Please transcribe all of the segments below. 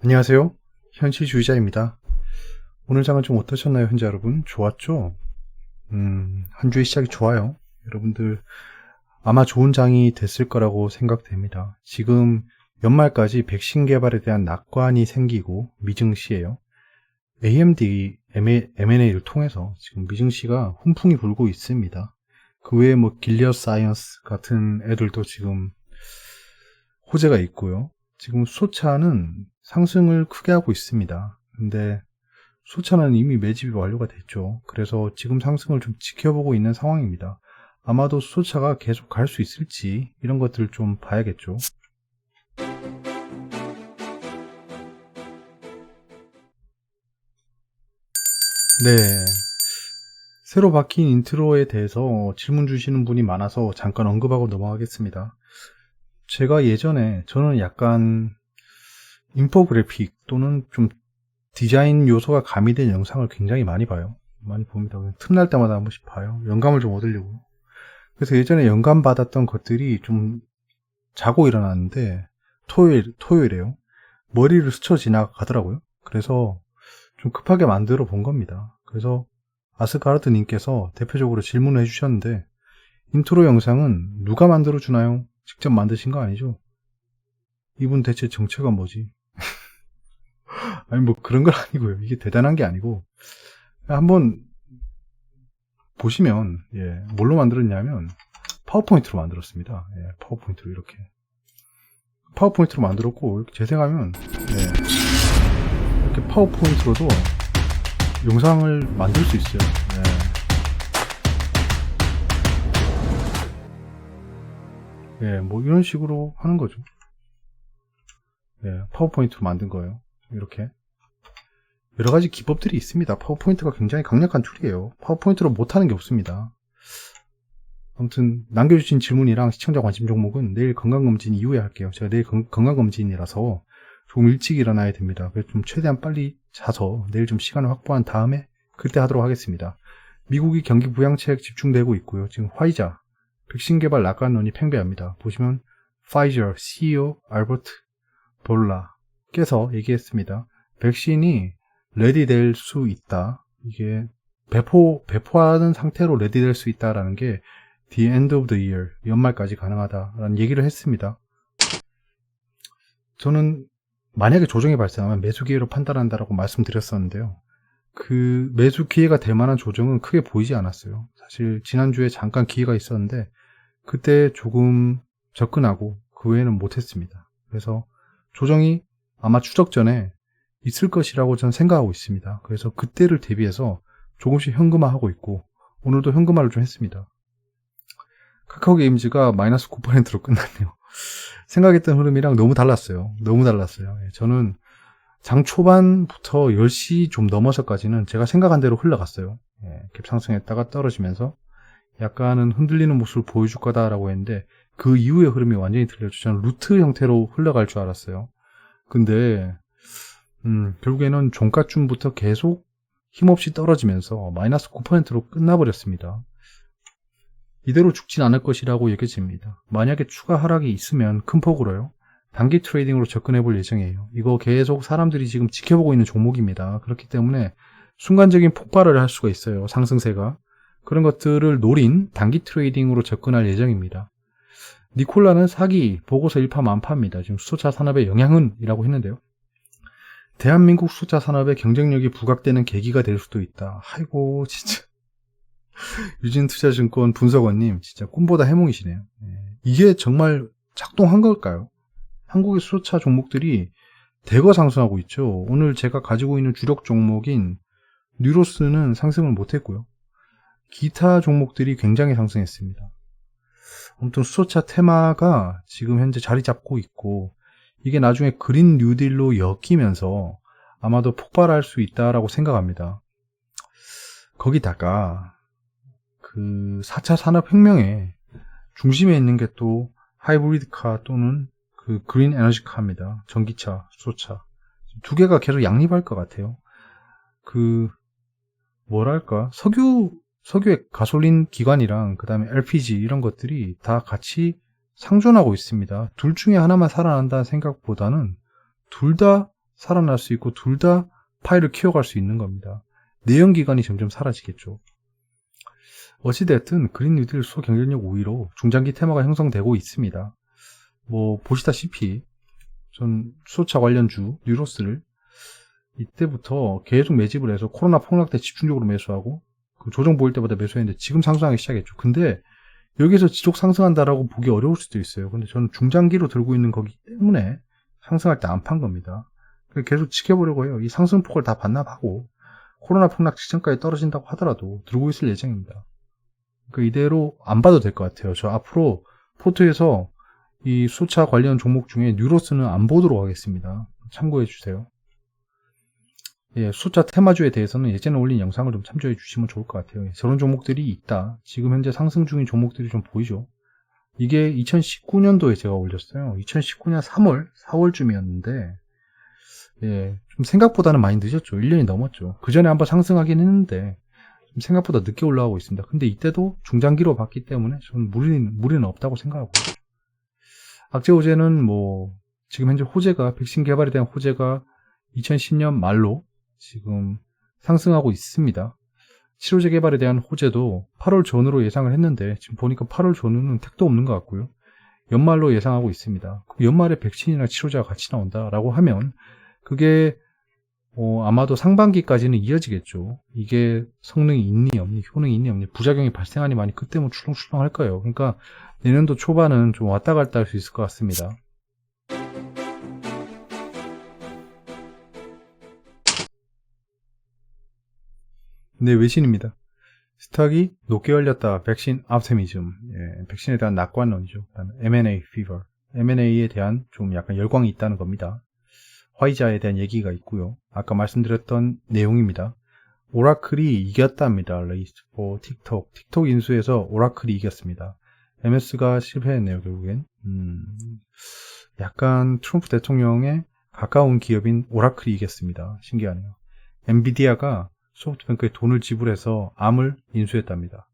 안녕하세요. 현실주의자입니다. 오늘 장은 좀 어떠셨나요, 현재 여러분? 좋았죠? 한 주의 시작이 좋아요. 여러분들 아마 좋은 장이 됐을 거라고 생각됩니다. 지금 연말까지 백신 개발에 대한 낙관이 생기고 미증시예요. AMD M&A를 통해서 지금 미증시가 훈풍이 불고 있습니다. 그 외에 뭐 길리어드 사이언스 같은 애들도 지금 호재가 있고요. 지금 수소차는 상승을 크게 하고 있습니다. 근데 수소차는 이미 매집이 완료가 됐죠. 그래서 지금 상승을 좀 지켜보고 있는 상황입니다. 아마도 수소차가 계속 갈 수 있을지 이런 것들을 좀 봐야겠죠. 네. 새로 바뀐 인트로에 대해서 질문 주시는 분이 많아서 잠깐 언급하고 넘어가겠습니다. 제가 예전에 저는 약간 인포그래픽 또는 좀 디자인 요소가 가미된 영상을 굉장히 많이 봐요. 많이 봅니다. 틈날 때마다 한 번씩 봐요. 영감을 좀 얻으려고. 그래서 예전에 영감 받았던 것들이 좀 자고 일어났는데 토요일에요. 머리를 스쳐 지나가더라고요. 그래서 좀 급하게 만들어 본 겁니다. 그래서 아스가르드님께서 대표적으로 질문을 해주셨는데 인트로 영상은 누가 만들어 주나요? 직접 만드신 거 아니죠? 이분 대체 정체가 뭐지? 아니 뭐 그런 건 아니고요. 이게 대단한 게 아니고 한번 보시면 뭘로 만들었냐면 파워포인트로 만들었습니다. 파워포인트로 이렇게 파워포인트로 만들었고 재생하면 이렇게 파워포인트로도 영상을 만들 수 있어요. 뭐 이런 식으로 하는 거죠. 파워포인트로 만든 거예요. 이렇게 여러 가지 기법들이 있습니다. 파워포인트가 굉장히 강력한 툴이에요. 파워포인트로 못하는 게 없습니다. 아무튼 남겨주신 질문이랑 시청자 관심 종목은 내일 건강검진 이후에 할게요. 제가 내일 건강검진이라서 조금 일찍 일어나야 됩니다. 그래서 좀 최대한 빨리 자서 내일 좀 시간을 확보한 다음에 그때 하도록 하겠습니다. 미국이 경기 부양책에 집중되고 있고요. 지금 화이자 백신 개발 낙관론이 팽배합니다. 보시면 파이저 CEO 알버트 볼라께서 얘기했습니다. 백신이 레디 될 수 있다. 이게 배포하는 상태로 레디 될 수 있다라는 게 the end of the year, 연말까지 가능하다라는 얘기를 했습니다. 저는 만약에 조정이 발생하면 매수 기회로 판단한다라고 말씀드렸었는데요. 그 매수 기회가 될 만한 조정은 크게 보이지 않았어요. 사실 지난주에 잠깐 기회가 있었는데 그때 조금 접근하고 그 외에는 못했습니다. 그래서 조정이 아마 추적 전에 있을 것이라고 저는 생각하고 있습니다. 그래서 그때를 대비해서 조금씩 현금화하고 있고 오늘도 현금화를 좀 했습니다. 카카오게임즈가 마이너스 9%로 끝났네요. 생각했던 흐름이랑 너무 달랐어요. 너무 달랐어요. 저는 장 초반부터 10시 좀 넘어서까지는 제가 생각한 대로 흘러갔어요. 갭상승했다가 떨어지면서 약간은 흔들리는 모습을 보여줄 거다라고 했는데 그 이후의 흐름이 완전히 틀렸죠. 저는 루트 형태로 흘러갈 줄 알았어요. 근데 결국에는 종가쯤부터 계속 힘없이 떨어지면서 마이너스 9%로 끝나버렸습니다. 이대로 죽진 않을 것이라고 여겨집니다. 만약에 추가 하락이 있으면 큰 폭으로요. 단기 트레이딩으로 접근해 볼 예정이에요. 이거 계속 사람들이 지금 지켜보고 있는 종목입니다. 그렇기 때문에 순간적인 폭발을 할 수가 있어요. 상승세가. 그런 것들을 노린 단기 트레이딩으로 접근할 예정입니다. 니콜라는 사기, 보고서 일파만파입니다. 지금 수소차 산업의 영향은 이라고 했는데요. 대한민국 수소차 산업의 경쟁력이 부각되는 계기가 될 수도 있다. 아이고 진짜 유진투자증권 분석원님 진짜 꿈보다 해몽이시네요. 이게 정말 작동한 걸까요? 한국의 수소차 종목들이 대거 상승하고 있죠. 오늘 제가 가지고 있는 주력 종목인 뉴로스는 상승을 못했고요. 기타 종목들이 굉장히 상승했습니다. 아무튼 수소차 테마가 지금 현재 자리 잡고 있고 이게 나중에 그린 뉴딜로 엮이면서 아마도 폭발할 수 있다라고 생각합니다. 거기다가 그 4차 산업혁명의 중심에 있는 게 또 하이브리드카 또는 그 그린 에너지카입니다. 전기차, 수소차. 두 개가 계속 양립할 것 같아요. 그 뭐랄까 석유의 가솔린 기관이랑 그 다음에 LPG 이런 것들이 다 같이 상존하고 있습니다. 둘 중에 하나만 살아난다는 생각보다는 둘 다 살아날 수 있고 둘 다 파일을 키워갈 수 있는 겁니다. 내연기관이 점점 사라지겠죠. 어찌됐든 그린 뉴딜 수소 경쟁력 우위로 중장기 테마가 형성되고 있습니다. 뭐 보시다시피 전 수소차 관련주 뉴로스를 이때부터 계속 매집을 해서 코로나 폭락 때 집중적으로 매수하고 그 조정 보일 때마다 매수했는데 지금 상승하기 시작했죠. 근데 여기서 지속 상승한다라고 보기 어려울 수도 있어요. 근데 저는 중장기로 들고 있는 거기 때문에 상승할 때 안 판 겁니다. 계속 지켜보려고 해요. 이 상승폭을 다 반납하고 코로나 폭락 직전까지 떨어진다고 하더라도 들고 있을 예정입니다. 이대로 안 봐도 될 것 같아요. 저 앞으로 포트에서 이 수차 관련 종목 중에 뉴로스는 안 보도록 하겠습니다. 참고해 주세요. 예, 수차 테마주에 대해서는 예전에 올린 영상을 좀 참조해 주시면 좋을 것 같아요. 저런 종목들이 있다. 지금 현재 상승 중인 종목들이 좀 보이죠. 이게 2019년도에 제가 올렸어요. 2019년 3월, 4월쯤이었는데 예, 좀 생각보다는 많이 늦었죠. 1년이 넘었죠. 그 전에 한번 상승하긴 했는데 좀 생각보다 늦게 올라가고 있습니다. 근데 이때도 중장기로 봤기 때문에 저는 무리는 없다고 생각하고 악재 호재는 뭐 지금 현재 호재가 백신 개발에 대한 호재가 2010년 말로 지금 상승하고 있습니다. 치료제 개발에 대한 호재도 8월 전으로 예상을 했는데 지금 보니까 8월 전후는 택도 없는 것 같고요. 연말로 예상하고 있습니다. 연말에 백신이나 치료제가 같이 나온다라고 하면 그게 아마도 상반기까지는 이어지겠죠. 이게 성능이 있니 없니, 효능이 있니 없니, 부작용이 발생하니 많이 그때면 출렁출렁 할 거예요. 그러니까 내년도 초반은 좀 왔다 갔다 할 수 있을 것 같습니다. 네, 외신입니다. 스탁이 높게 열렸다. 백신 옵티미즘. 예, 백신에 대한 낙관론이죠. M&A fever. M&A에 대한 좀 약간 열광이 있다는 겁니다. 화이자에 대한 얘기가 있고요. 아까 말씀드렸던 내용입니다. 오라클이 이겼답니다. 레이스포, 틱톡 인수에서 오라클이 이겼습니다. MS가 실패했네요, 결국엔. 약간 트럼프 대통령에 가까운 기업인 오라클이 이겼습니다. 신기하네요. 엔비디아가 소프트뱅크에 돈을 지불해서 암을 인수했답니다.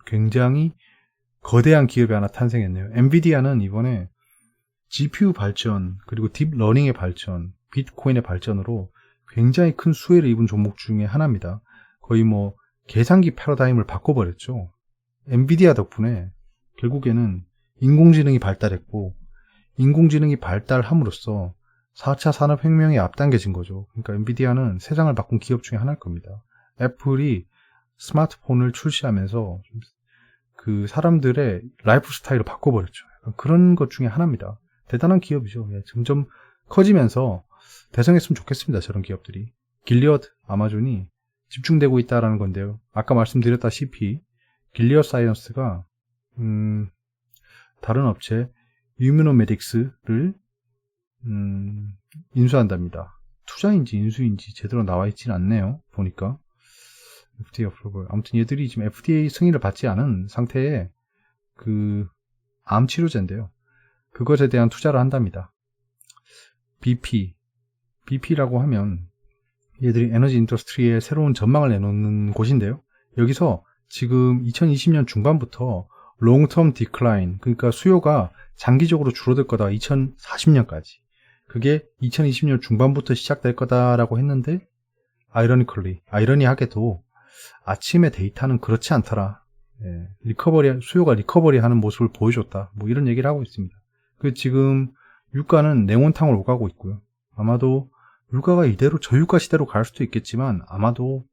굉장히 거대한 기업이 하나 탄생했네요. 엔비디아는 이번에 GPU 발전, 그리고 딥러닝의 발전, 비트코인의 발전으로 굉장히 큰 수혜를 입은 종목 중에 하나입니다. 거의 뭐 계산기 패러다임을 바꿔버렸죠. 엔비디아 덕분에 결국에는 인공지능이 발달했고 인공지능이 발달함으로써 4차 산업혁명이 앞당겨진 거죠. 그러니까 엔비디아는 세상을 바꾼 기업 중에 하나일 겁니다. 애플이 스마트폰을 출시하면서 그 사람들의 라이프 스타일을 바꿔버렸죠. 그런 것 중에 하나입니다. 대단한 기업이죠. 예, 점점 커지면서 대성했으면 좋겠습니다. 저런 기업들이. 길리어드, 아마존이 집중되고 있다는 건데요. 아까 말씀드렸다시피 길리어드 사이언스가 다른 업체 유미노메딕스를 인수한답니다. 투자인지 인수인지 제대로 나와 있지는 않네요. 보니까 FDA approval. 아무튼 얘들이 지금 FDA 승인을 받지 않은 상태에 그 암 치료제인데요. 그것에 대한 투자를 한답니다. BP라고 하면 얘들이 에너지 인더스트리에 새로운 전망을 내놓는 곳인데요. 여기서 지금 2020년 중반부터 롱텀 디클라인, 그러니까 수요가 장기적으로 줄어들 거다. 2040년까지. 그게 2020년 중반부터 시작될 거다라고 했는데 아이러니하게도 아침의 데이터는 그렇지 않더라. 예, 수요가 리커버리 하는 모습을 보여줬다. 뭐 이런 얘기를 하고 있습니다. 지금 유가는 냉온탕을 오가고 있고요. 아마도 유가가 이대로 저유가 시대로 갈 수도 있겠지만 아마도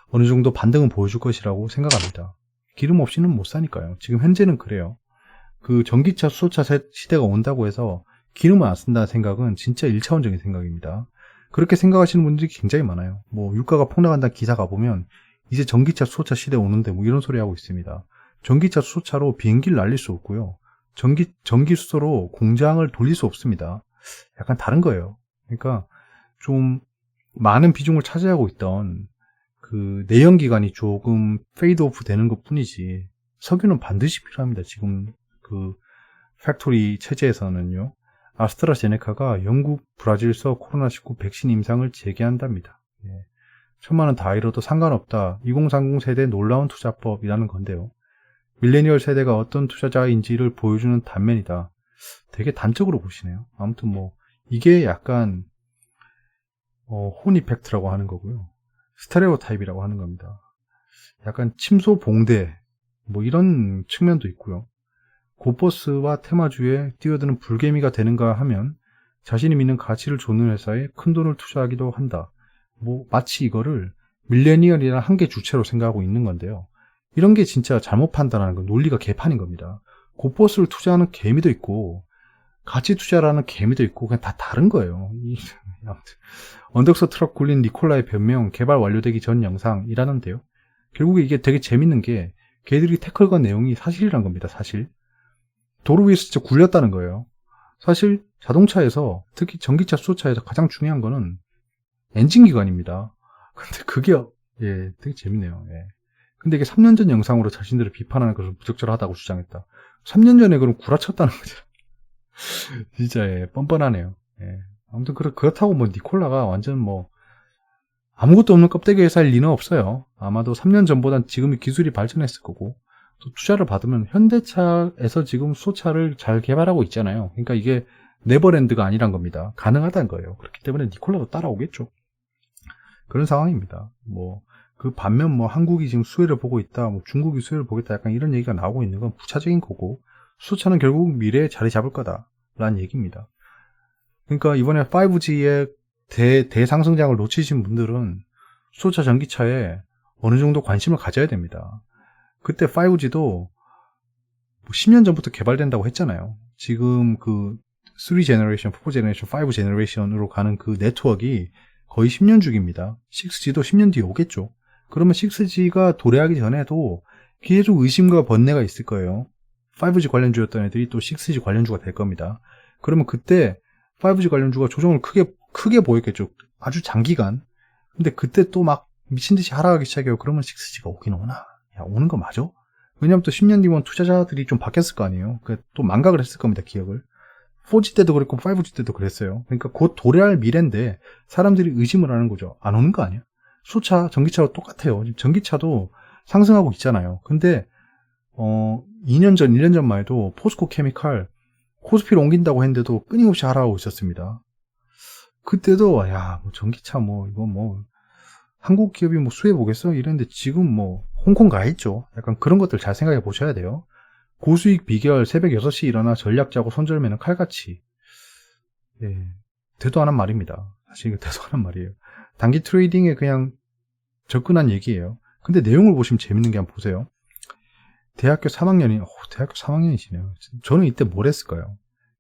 어느 정도 반등은 보여줄 것이라고 생각합니다. 기름 없이는 못 사니까요. 지금 현재는 그래요. 그 전기차, 수소차 시대가 온다고 해서 기름을 안 쓴다는 생각은 진짜 1차원적인 생각입니다. 그렇게 생각하시는 분들이 굉장히 많아요. 뭐 유가가 폭락한다는 기사가 보면 이제 전기차, 수소차 시대 오는데 뭐 이런 소리 하고 있습니다. 전기차, 수소차로 비행기를 날릴 수 없고요. 전기 수소로 공장을 돌릴 수 없습니다. 약간 다른 거예요. 그러니까 좀 많은 비중을 차지하고 있던 그 내연기관이 조금 페이드 오프 되는 것 뿐이지 석유는 반드시 필요합니다. 지금 그 팩토리 체제에서는요. 아스트라제네카가 영국, 브라질서 코로나19 백신 임상을 재개한답니다. 예. 1,000만 원 다 잃어도 상관없다. 2030 세대 놀라운 투자법이라는 건데요. 밀레니얼 세대가 어떤 투자자인지를 보여주는 단면이다. 되게 단적으로 보시네요. 아무튼 뭐 이게 약간 혼 이펙트라고 하는 거고요. 스테레오 타입이라고 하는 겁니다. 약간 침소 봉대 뭐 이런 측면도 있고요. 고버스와 테마주에 뛰어드는 불개미가 되는가 하면 자신이 믿는 가치를 좇는 회사에 큰 돈을 투자하기도 한다. 뭐 마치 이거를 밀레니얼이라는 한계 주체로 생각하고 있는 건데요. 이런 게 진짜 잘못 판단하는 건 논리가 개판인 겁니다. 고버스를 투자하는 개미도 있고 가치 투자라는 개미도 있고 그냥 다 다른 거예요. 아무튼 언덕서 트럭 굴린 니콜라의 변명 개발 완료되기 전 영상이라는데요. 결국에 이게 되게 재밌는 게 걔들이 태클 건 내용이 사실이란 겁니다. 사실 도로 위에서 진짜 굴렸다는 거예요. 사실 자동차에서 특히 전기차 수소차에서 가장 중요한 거는 엔진 기관입니다. 근데 그게 되게 재밌네요. 근데 이게 3년 전 영상으로 자신들을 비판하는 것을 부적절하다고 주장했다. 3년 전에 그럼 구라쳤다는 거죠. 진짜 뻔뻔하네요. 아무튼 그렇다고 뭐 니콜라가 완전 뭐 아무것도 없는 껍데기 회사일 리는 없어요. 아마도 3년 전보단 지금 기술이 발전했을 거고 또 투자를 받으면 현대차에서 지금 수소차를 잘 개발하고 있잖아요. 그러니까 이게 네버랜드가 아니란 겁니다. 가능하다는 거예요. 그렇기 때문에 니콜라도 따라오겠죠. 그런 상황입니다. 뭐 그 반면 뭐 한국이 지금 수혜를 보고 있다, 뭐 중국이 수혜를 보겠다, 약간 이런 얘기가 나오고 있는 건 부차적인 거고 수소차는 결국 미래에 자리 잡을 거다라는 얘기입니다. 그러니까 이번에 5G의 대상승장을 놓치신 분들은 수소차 전기차에 어느 정도 관심을 가져야 됩니다. 그때 5G도 10년 전부터 개발된다고 했잖아요. 지금 그 3 제너레이션, 4 제너레이션, 5 제너레이션으로 가는 그 네트워크가 거의 10년 주기입니다. 6G도 10년 뒤에 오겠죠. 그러면 6G가 도래하기 전에도 계속 의심과 번뇌가 있을 거예요. 5G 관련주였던 애들이 또 6G 관련주가 될 겁니다. 그러면 그때 5G 관련주가 조정을 크게 보였겠죠. 아주 장기간. 근데 그때 또 막 미친듯이 하락하기 시작해요. 그러면 6G가 오긴 오나? 야, 오는 거 맞아? 왜냐면 또 10년 뒤면 투자자들이 좀 바뀌었을 거 아니에요. 또 망각을 했을 겁니다, 기억을. 4G 때도 그랬고 5G 때도 그랬어요. 그러니까 곧 도래할 미래인데 사람들이 의심을 하는 거죠. 안 오는 거 아니야? 수차, 전기차와 똑같아요. 지금 전기차도 상승하고 있잖아요. 근데 2년 전, 1년 전만 해도 포스코 케미칼 코스피를 옮긴다고 했는데도 끊임없이 하락하고 있었습니다. 그때도 야, 뭐 전기차 뭐 이거 뭐 한국 기업이 뭐 수혜 보겠어? 이랬는데 지금 뭐 홍콩 가 있죠. 약간 그런 것들 잘 생각해 보셔야 돼요. 고수익 비결, 새벽 6시 일어나 전략 짜고 손절매는 칼같이. 되도 않은 말입니다. 사실 이거 되도 않은 말이에요. 단기 트레이딩에 그냥 접근한 얘기예요. 근데 내용을 보시면 재밌는 게 한번 보세요. 대학교 3학년이시네요. 저는 이때 뭘 했을까요?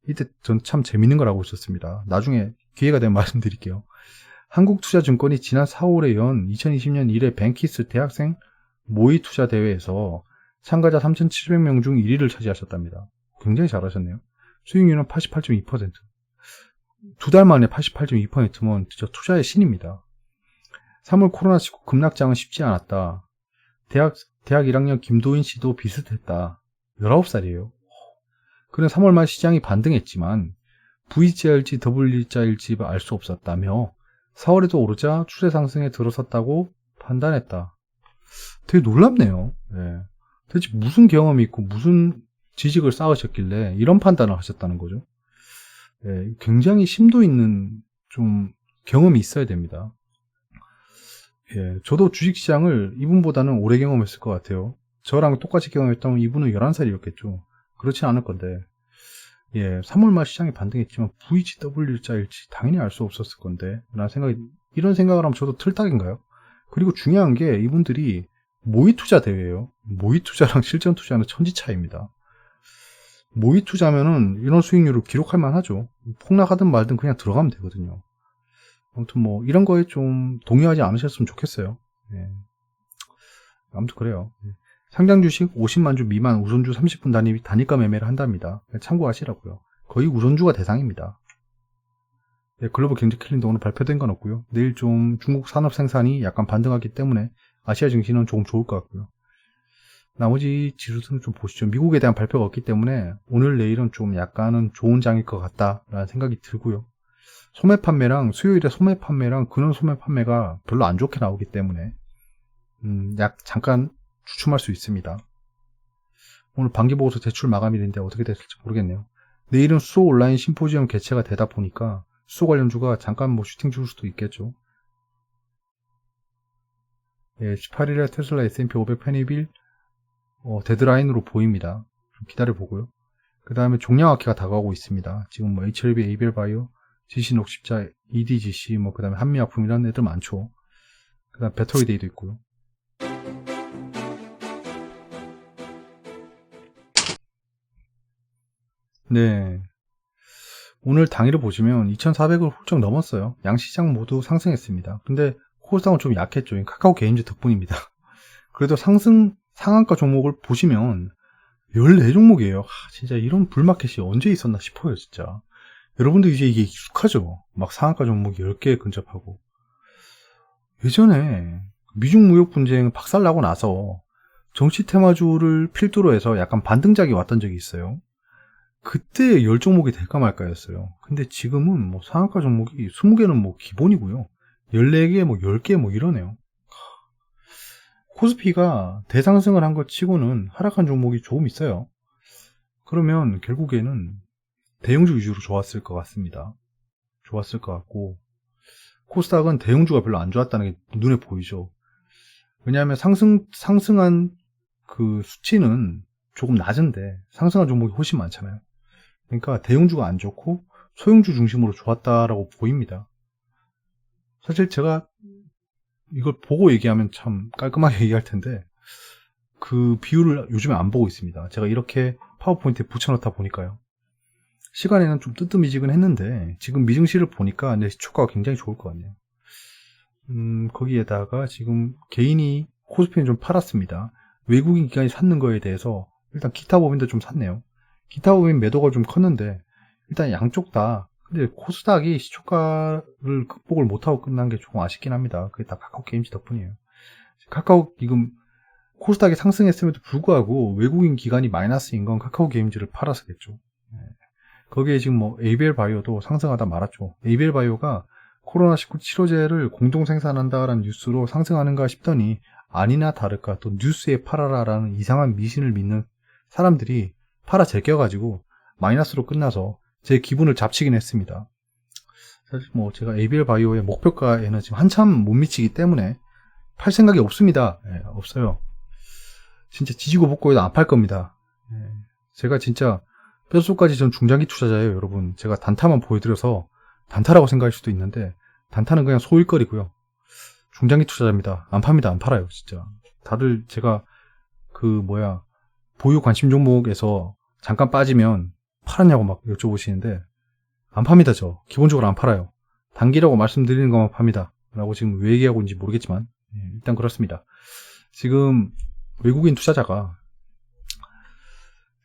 이때 전 참 재밌는 걸 하고 있었습니다. 나중에 기회가 되면 말씀드릴게요. 한국투자증권이 지난 4월에 연 2020년 1회 뱅키스 대학생 모의 투자 대회에서 참가자 3,700명 중 1위를 차지하셨답니다. 굉장히 잘하셨네요. 수익률은 88.2%. 두 달 만에 88.2%면 진짜 투자의 신입니다. 3월 코로나19 급락장은 쉽지 않았다. 대학 1학년 김도인 씨도 비슷했다. 19살이에요. 그는 3월 말 시장이 반등했지만 V자일지 W자일지 알 수 없었다며 4월에도 오르자 추세 상승에 들어섰다고 판단했다. 되게 놀랍네요. 대체 무슨 경험이 있고 무슨 지식을 쌓으셨길래 이런 판단을 하셨다는 거죠. 굉장히 심도 있는 좀 경험이 있어야 됩니다. 저도 주식시장을 이분보다는 오래 경험했을 것 같아요. 저랑 똑같이 경험했다면 이분은 11살이었겠죠. 그렇진 않을 건데 3월 말 시장이 반등했지만 VGW자일지 당연히 알 수 없었을 건데 이런 생각을 하면 저도 틀딱인가요? 그리고 중요한 게 이분들이 모의투자 대회예요. 모의투자랑 실전투자는 천지 차이입니다. 모의투자면은 이런 수익률을 기록할 만하죠. 폭락하든 말든 그냥 들어가면 되거든요. 아무튼 뭐 이런 거에 좀 동의하지 않으셨으면 좋겠어요. 아무튼 그래요. 상장 주식 50만 주 미만 우선주 30분 단위가 매매를 한답니다. 참고하시라고요. 거의 우선주가 대상입니다. 글로벌 경제 캘린더 오늘 발표된 건 없고요. 내일 좀 중국 산업 생산이 약간 반등하기 때문에 아시아 증시는 조금 좋을 것 같고요. 나머지 지수는 좀 보시죠. 미국에 대한 발표가 없기 때문에 오늘 내일은 좀 약간은 좋은 장일 것 같다라는 생각이 들고요. 소매 판매랑 수요일에 소매 판매랑 근원 소매 판매가 별로 안 좋게 나오기 때문에 잠깐 주춤할 수 있습니다. 오늘 반기보고서 제출 마감일인데 어떻게 됐을지 모르겠네요. 내일은 수소 온라인 심포지엄 개최가 되다 보니까 수소 관련주가 잠깐 뭐 슈팅 줄 수도 있겠죠. 예, 18일에 테슬라 S&P 500 편입일 데드라인으로 보입니다. 좀 기다려보고요. 그 다음에 종량학회가 다가오고 있습니다. 지금 뭐 HLB, ABL바이오, GC녹십자, EDGC, 뭐 그 다음에 한미약품 이런 애들 많죠. 그 다음 배터리데이도 있고요. 네. 오늘 당일을 보시면 2400을 훌쩍 넘었어요. 양시장 모두 상승했습니다. 근데 코스닥은 좀 약했죠. 카카오 게임즈 덕분입니다. 그래도 상한가 종목을 보시면 14종목이에요. 진짜 이런 불마켓이 언제 있었나 싶어요, 진짜. 여러분도 이제 이게 익숙하죠? 막 상한가 종목이 10개 근접하고. 예전에 미중 무역 분쟁 박살나고 나서 정치 테마주를 필두로 해서 약간 반등작이 왔던 적이 있어요. 그때 10종목이 될까 말까였어요. 근데 지금은 뭐 상한가 종목이 20개는 뭐 기본이고요. 14개, 뭐 10개 뭐 이러네요. 코스피가 대상승을 한 것 치고는 하락한 종목이 조금 있어요. 그러면 결국에는 대형주 위주로 좋았을 것 같습니다. 좋았을 것 같고, 코스닥은 대형주가 별로 안 좋았다는 게 눈에 보이죠. 왜냐하면 상승한 그 수치는 조금 낮은데 상승한 종목이 훨씬 많잖아요. 그러니까 대형주가 안 좋고 소형주 중심으로 좋았다라고 보입니다. 사실 제가 이걸 보고 얘기하면 참 깔끔하게 얘기할 텐데 그 비율을 요즘에 안 보고 있습니다. 제가 이렇게 파워포인트에 붙여놓다 보니까요. 시간에는 좀 뜨뜻미지근했는데 지금 미증시를 보니까 내 시초가가 굉장히 좋을 것 같네요. 거기에다가 지금 개인이 코스피는 좀 팔았습니다. 외국인 기관이 샀는 거에 대해서 일단 기타 법인도 좀 샀네요. 기타 법인 매도가 좀 컸는데 일단 양쪽 다 근데 코스닥이 시초가를 극복을 못하고 끝난 게 조금 아쉽긴 합니다. 그게 다 카카오 게임즈 덕분이에요. 카카오 지금 코스닥이 상승했음에도 불구하고 외국인 기관이 마이너스인 건 카카오 게임즈를 팔아서겠죠. 거기에 지금 뭐 ABL 바이오도 상승하다 말았죠. ABL 바이오가 코로나19 치료제를 공동 생산한다라는 뉴스로 상승하는가 싶더니 아니나 다를까 또 뉴스에 팔아라라는 이상한 미신을 믿는 사람들이 팔아 제껴가지고 마이너스로 끝나서 제 기분을 잡치긴 했습니다. 사실 뭐 제가 ABL 바이오의 목표가에는 지금 한참 못 미치기 때문에 팔 생각이 없습니다. 없어요. 진짜 지지고 볶고 해도 안 팔 겁니다. 제가 진짜 뼛속까지 전 중장기 투자자예요, 여러분. 제가 단타만 보여드려서 단타라고 생각할 수도 있는데 단타는 그냥 소일거리고요. 중장기 투자자입니다. 안 팝니다. 안 팔아요, 진짜. 다들 제가 보유 관심 종목에서 잠깐 빠지면 팔았냐고 막 여쭤보시는데 안 팝니다, 저. 기본적으로 안 팔아요. 단기라고 말씀드리는 것만 팝니다. 라고 지금 왜 얘기하고 있는지 모르겠지만 일단 그렇습니다. 지금 외국인 투자자가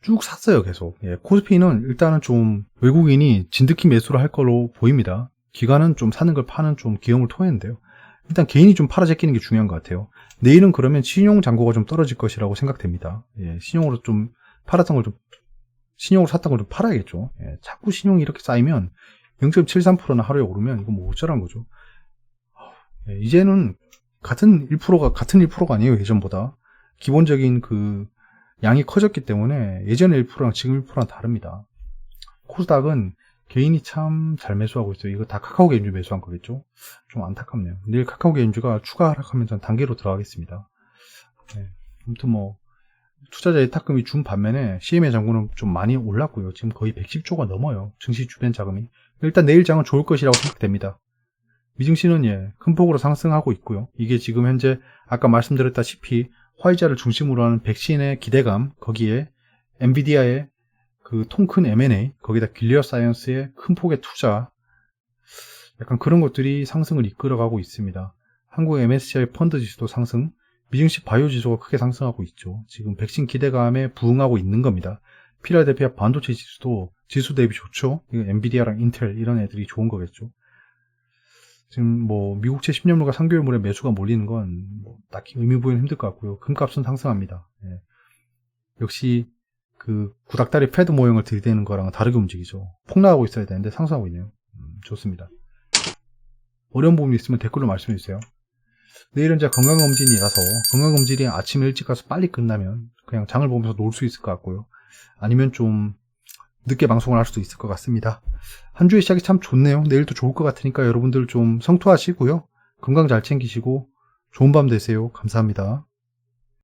쭉 샀어요, 계속. 코스피는 일단은 좀 외국인이 진득히 매수를 할 걸로 보입니다. 기관은 좀 사는 걸 파는 좀 기형을 토했는데요. 일단 개인이 좀 팔아 제끼는 게 중요한 것 같아요. 내일은 그러면 신용 잔고가 좀 떨어질 것이라고 생각됩니다. 신용으로 좀 팔았던 걸 좀 신용으로 샀던 걸 좀 팔아야겠죠. 자꾸 신용이 이렇게 쌓이면 0.73%나 하루에 오르면 이거 뭐 어쩌라는 거죠. 이제는 같은 1%가 아니에요, 예전보다. 기본적인 그 양이 커졌기 때문에 예전의 1%랑 지금 1%랑 다릅니다. 코스닥은 개인이 참 잘 매수하고 있어요. 이거 다 카카오 게임즈 매수한 거겠죠? 좀 안타깝네요. 내일 카카오 게임즈가 추가 하락하면 전 단계로 들어가겠습니다. 아무튼 뭐 투자자 예탁금이 준 반면에 CMA 잔고는 좀 많이 올랐고요. 지금 거의 110조가 넘어요. 증시 주변 자금이. 일단 내일 장은 좋을 것이라고 생각됩니다. 미증시는 큰 폭으로 상승하고 있고요. 이게 지금 현재 아까 말씀드렸다시피 화이자를 중심으로 하는 백신의 기대감, 거기에 엔비디아의 그 통 큰 M&A, 거기다 길리어 사이언스의 큰 폭의 투자, 약간 그런 것들이 상승을 이끌어가고 있습니다. 한국 MSCI 펀드 지수도 상승, 미증시 바이오 지수가 크게 상승하고 있죠. 지금 백신 기대감에 부응하고 있는 겁니다. 필라델피아 반도체 지수도 지수 대비 좋죠. 이거 엔비디아랑 인텔 이런 애들이 좋은 거겠죠. 지금 뭐 미국채 10년물과 3개월물에 매수가 몰리는 건 뭐 딱히 의미 부여는 힘들 것 같고요. 금값은 상승합니다. 역시 그 구닥다리 패드 모형을 들이대는 거랑은 다르게 움직이죠. 폭락하고 있어야 되는데 상승하고 있네요. 좋습니다. 어려운 부분이 있으면 댓글로 말씀해 주세요. 내일은 이제 건강검진이라서 건강검진이 아침 일찍 가서 빨리 끝나면 그냥 장을 보면서 놀 수 있을 것 같고요. 아니면 좀 늦게 방송을 할 수도 있을 것 같습니다. 한 주의 시작이 참 좋네요. 내일도 좋을 것 같으니까 여러분들 좀 성투하시고요. 건강 잘 챙기시고 좋은 밤 되세요. 감사합니다.